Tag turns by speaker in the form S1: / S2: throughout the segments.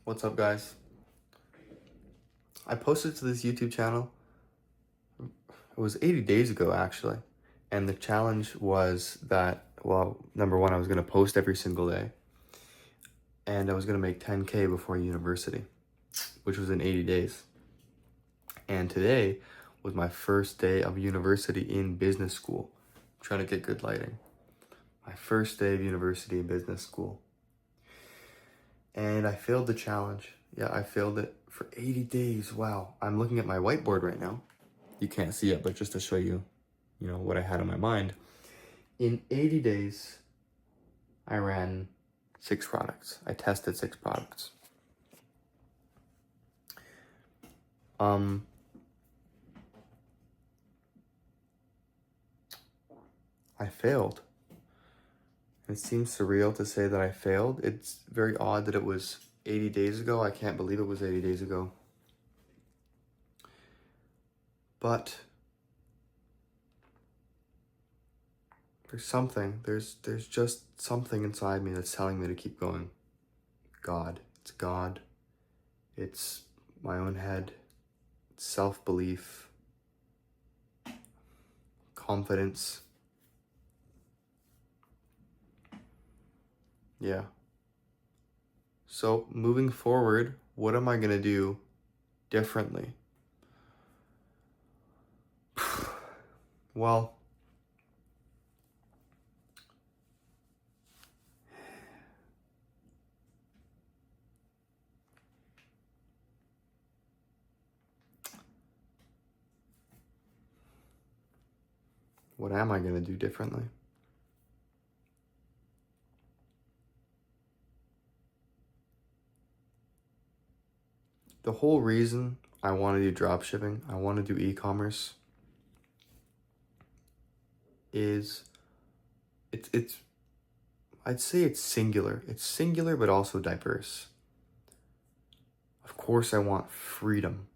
S1: What's up, guys? I posted to this YouTube channel. It was 80 days ago, actually. And the challenge was that, well, number one, I was going to post every single day. And I was going to make 10K before university, which was in 80 days. And today was my first day of university in business school. I'm trying to get good lighting. My first day of university in business school. And I failed the challenge. Yeah, I failed it for 80 days. Wow. I'm looking at my whiteboard right now. You can't see it, but just to show you, what I had on my mind. In 80 days, I ran 6 products. I tested 6 products. I failed. It seems surreal to say that I failed. It's very odd that it was 80 days ago. I can't believe it was 80 days ago. But there's just something inside me that's telling me to keep going. God. It's God. It's my own head. It's self-belief. Confidence. Yeah. So moving forward, what am I going to do differently? Well, what am I going to do differently? The whole reason I want to do dropshipping, I want to do e-commerce, is it's I'd say it's singular. It's singular but also diverse. Of course I want freedom.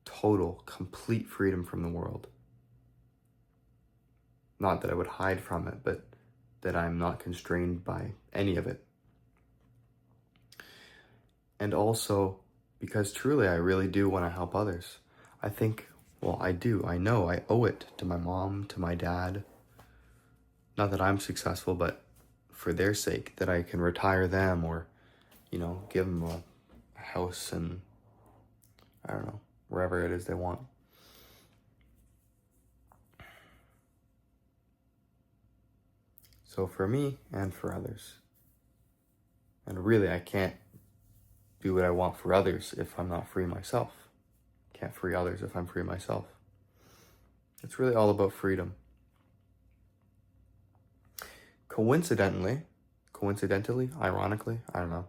S1: Total, complete freedom from the world. Not that I would hide from it, but that I'm not constrained by any of it. And also, because truly I really do want to help others. I think, well, I do. I know I owe it to my mom, to my dad. Not that I'm successful, but for their sake, that I can retire them or, give them a house and, I don't know, wherever it is they want. So for me and for others. And really, I can't do what I want for others if I'm not free myself. Can't free others if I'm free myself. It's really all about freedom. Coincidentally, ironically, I don't know.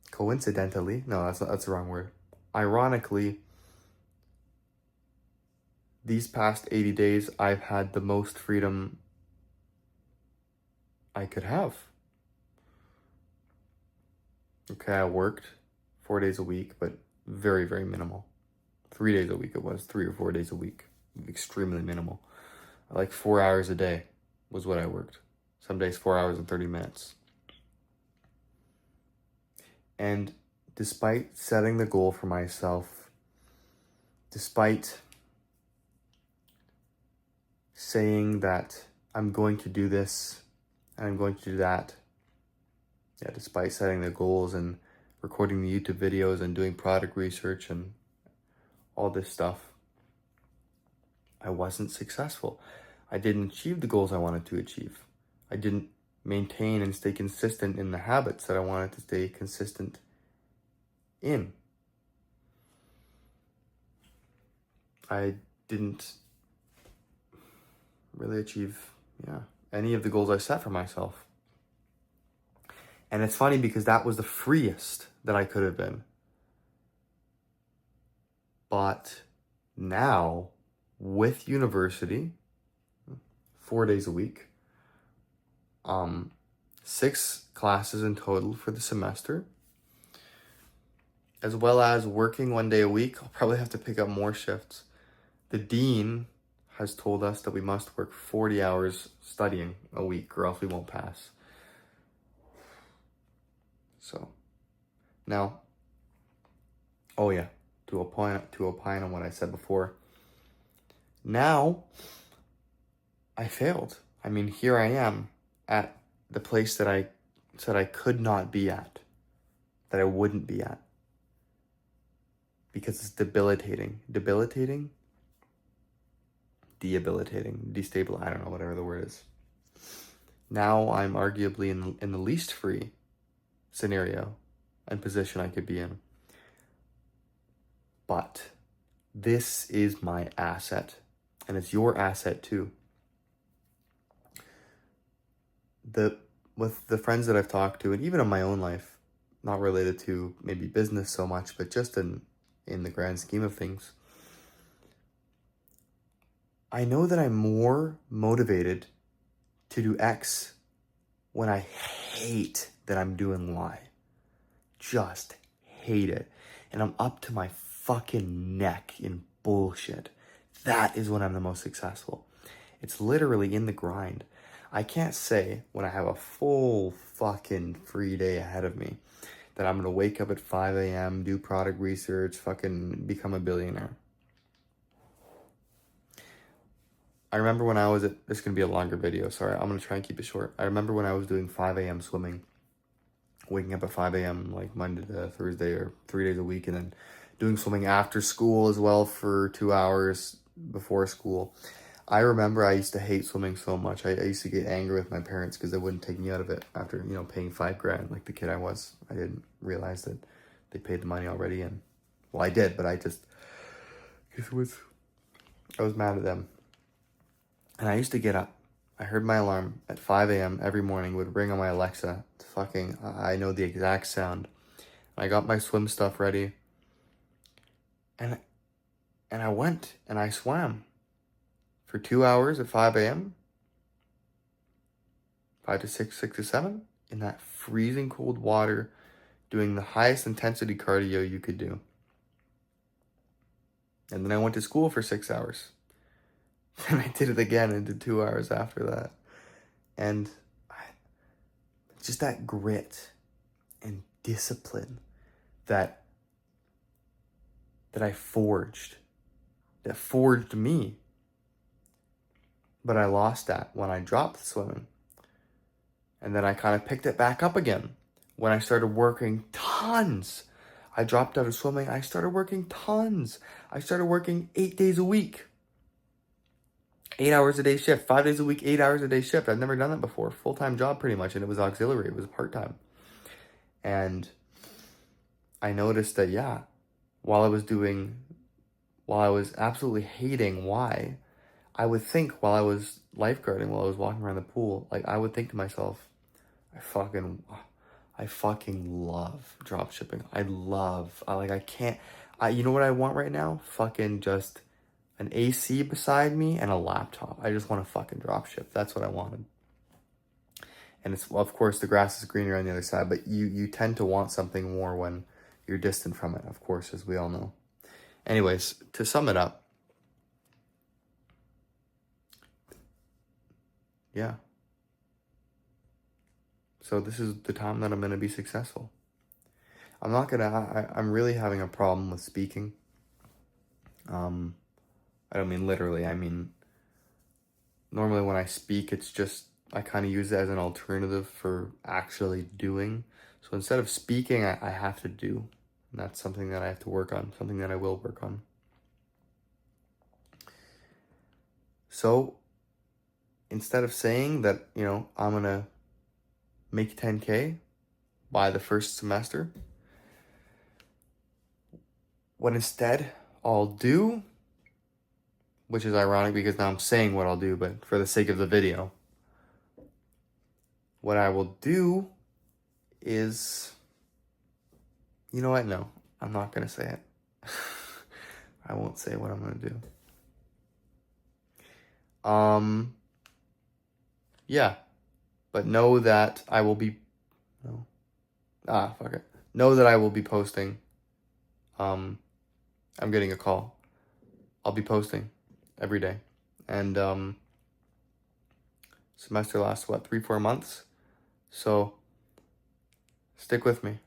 S1: Coincidentally, no, that's the wrong word. Ironically, these past 80 days, I've had the most freedom I could have. Okay, I worked 4 days a week, but very, very minimal. 3 days a week it was, 3 or 4 days a week. Extremely minimal. Like 4 hours a day was what I worked. Some days 4 hours and 30 minutes. And despite setting the goal for myself, despite saying that I'm going to do this and I'm going to do that, despite setting the goals and recording the YouTube videos and doing product research and all this stuff, I wasn't successful. I didn't achieve the goals I wanted to achieve. I didn't maintain and stay consistent in the habits that I wanted to stay consistent in. I didn't really achieve, any of the goals I set for myself. And it's funny because that was the freest that I could have been. But now, with university, 4 days a week, 6 classes in total for the semester, as well as working 1 day a week. I'll probably have to pick up more shifts. The dean has told us that we must work 40 hours studying a week or else we won't pass. So Now, oh yeah, to opine on what I said before. Now, I failed. I mean, here I am at the place that I said I could not be at, that I wouldn't be at, because it's debilitating. Debilitating? Debilitating. Destabilizing. I don't know, whatever the word is. Now I'm arguably in the least free scenario and position I could be in. But this is my asset, and it's your asset too. With the friends that I've talked to, and even in my own life, not related to maybe business so much, but just in the grand scheme of things, I know that I'm more motivated to do X when I hate that I'm doing Y. Just hate it. And I'm up to my fucking neck in bullshit. That is when I'm the most successful. It's literally in the grind. I can't say when I have a full fucking free day ahead of me that I'm going to wake up at 5 a.m., do product research, fucking become a billionaire. I remember when I was at, this is going to be a longer video, sorry, I'm going to try and keep it short. I remember when I was doing 5 a.m. swimming, waking up at 5 a.m. like Monday to Thursday or 3 days a week, and then doing swimming after school as well for 2 hours before school. I remember I used to hate swimming so much. I used to get angry with my parents because they wouldn't take me out of it after, paying $5,000 like the kid I was. I didn't realize that they paid the money already, and well, I did, but I was mad at them. And I used to get up. I heard my alarm at 5 a.m. every morning, would ring on my Alexa. I know the exact sound. I got my swim stuff ready. And I went and I swam for 2 hours at 5 a.m. 5 to 6, 6 to 7 in that freezing cold water, doing the highest intensity cardio you could do. And then I went to school for 6 hours. Then I did it again and did 2 hours after that. And just that grit and discipline that I forged, that forged me. But I lost that when I dropped swimming. And then I kind of picked it back up again when I started working tons. I dropped out of swimming. I started working tons. I started working 8 days a week. 8 hours a day shift, 5 days a week, 8 hours a day shift. I've never done that before. Full-time job pretty much. And it was auxiliary. It was part-time. And I noticed that, while I was absolutely hating why, I would think while I was lifeguarding, while I was walking around the pool, I would think to myself, I fucking love dropshipping. You know what I want right now? Fucking just an AC beside me and a laptop. I just want to fucking dropship. That's what I wanted. And it's, of course, the grass is greener on the other side, but you tend to want something more when you're distant from it, of course, as we all know. Anyways, to sum it up, so this is the time that I'm going to be successful. I'm really having a problem with speaking. I don't mean literally. I mean, normally when I speak, it's just, I kind of use it as an alternative for actually doing. So instead of speaking, I have to do. And that's something that I have to work on, something that I will work on. So instead of saying that, I'm going to make 10K by the first semester, what instead I'll do, which is ironic because now I'm saying what I'll do, but for the sake of the video, what I will do is, you know what? No, I'm not going to say it. I won't say what I'm going to do. But know that I will be, know that I will be posting. I'm getting a call. I'll be posting every day. And, semester lasts, 3-4 months? So, stick with me.